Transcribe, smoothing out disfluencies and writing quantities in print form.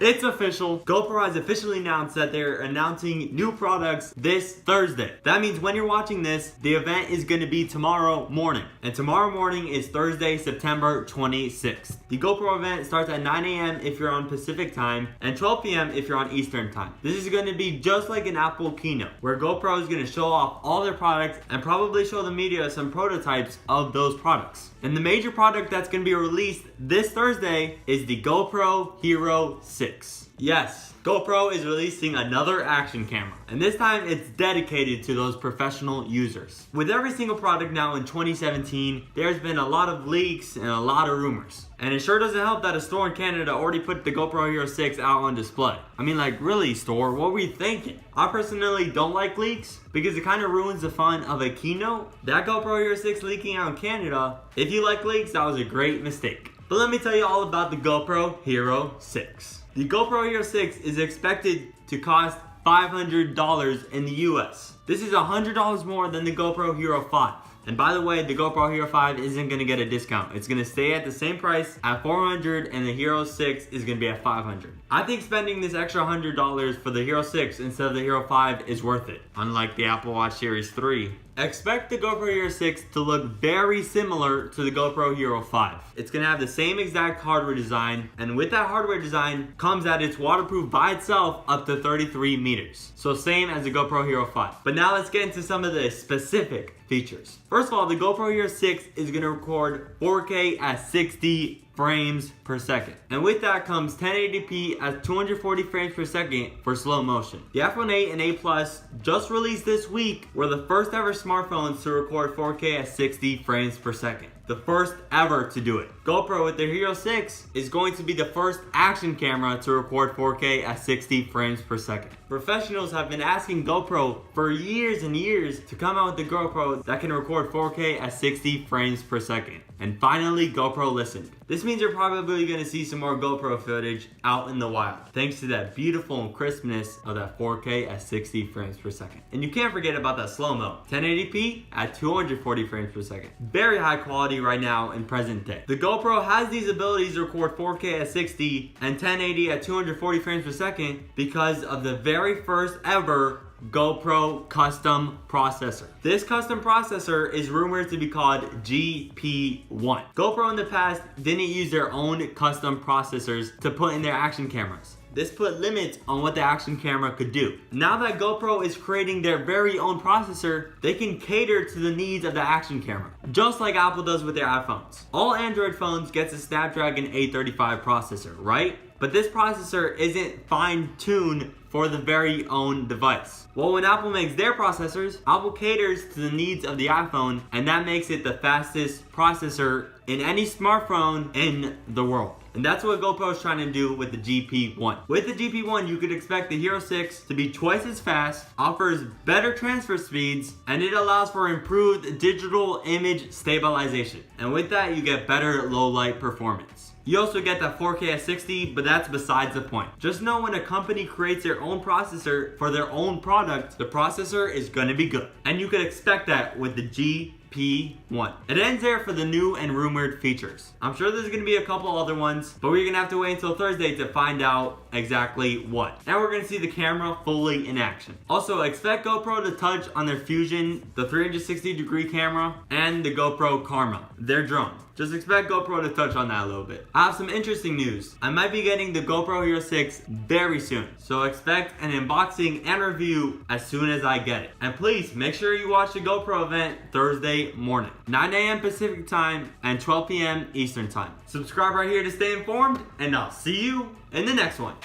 It's official. GoPro has officially announced that they're announcing new products this Thursday. That means when you're watching this, the event is going to be tomorrow morning. And tomorrow morning is Thursday, September 26th. The GoPro event starts at 9 a.m. if you're on Pacific time and 12 p.m. if you're on Eastern time. This is going to be just like an Apple keynote, where GoPro is going to show off all their products and probably show the media some prototypes of those products. And the major product that's going to be released this Thursday is the GoPro Hero 6. Yes, GoPro is releasing another action camera, and this time it's dedicated to those professional users. With every single product now in 2017, there's been a lot of leaks and a lot of rumors. And it sure doesn't help that a store in Canada already put the GoPro Hero 6 out on display. I mean, like, really, store, what were you thinking? I personally don't like leaks because it kind of ruins the fun of a keynote. That GoPro Hero 6 leaking out in Canada, if you like leaks, that was a great mistake. But let me tell you all about the GoPro Hero 6. The GoPro Hero 6 is expected to cost $500 in the US. This is $100 more than the GoPro Hero 5. And by the way, the GoPro Hero 5 isn't going to get a discount. It's going to stay at the same price at $400, and the Hero 6 is going to be at $500. I think spending this extra $100 for the Hero 6 instead of the Hero 5 is worth it, unlike the Apple Watch Series 3. Expect the GoPro Hero 6 to look very similar to the GoPro Hero 5. It's going to have the same exact hardware design, and with that hardware design comes that it's waterproof by itself up to 33 meters. So same as the GoPro Hero 5. But now let's get into some of the specific features. First of all, the GoPro Hero 6 is going to record 4K at 60 frames per second. And with that comes 1080p at 240 frames per second for slow motion. The iPhone 8 and 8 Plus just released this week were the first ever smartphones to record 4K at 60 frames per second. The first ever to do it. GoPro with their Hero 6 is going to be the first action camera to record 4K at 60 frames per second. Professionals have been asking GoPro for years and years to come out with the GoPro that can record 4K at 60 frames per second. And finally, GoPro listened. This means you're probably going to see some more GoPro footage out in the wild, thanks to that beautiful and crispness of that 4K at 60 frames per second. And you can't forget about that slow-mo. 1080p at 240 frames per second. Very high quality right now in present day. The GoPro has these abilities to record 4K at 60 and 1080 at 240 frames per second because of the very first ever GoPro custom processor. This custom processor is rumored to be called GP1. GoPro in the past didn't use their own custom processors to put in their action cameras. This put limits on what the action camera could do. Now that GoPro is creating their very own processor, they can cater to the needs of the action camera, just like Apple does with their iPhones. All Android phones get a Snapdragon 835 processor, right? But this processor isn't fine-tuned for the very own device. Well, when Apple makes their processors, Apple caters to the needs of the iPhone, and that makes it the fastest processor in any smartphone in the world. And that's what GoPro is trying to do with the GP1. With the GP1, you could expect the Hero 6 to be twice as fast, offers better transfer speeds, and it allows for improved digital image stabilization. And with that, you get better low light performance. You also get that 4K at 60, but that's besides the point. Just know when a company creates their own processor for their own product, the processor is gonna be good. And you could expect that with the GP1. It ends there for the new and rumored features. I'm sure there's gonna be a couple other ones, but we're gonna have to wait until Thursday to find out exactly what. And we're gonna see the camera fully in action. Also, expect GoPro to touch on their Fusion, the 360-degree camera, and the GoPro Karma, their drone. Just expect GoPro to touch on that a little bit. I have some interesting news. I might be getting the GoPro Hero 6 very soon, so expect an unboxing and review as soon as I get it. And please make sure you watch the GoPro event Thursday morning, 9 a.m. Pacific time and 12 p.m. Eastern time. Subscribe right here to stay informed, and I'll see you in the next one.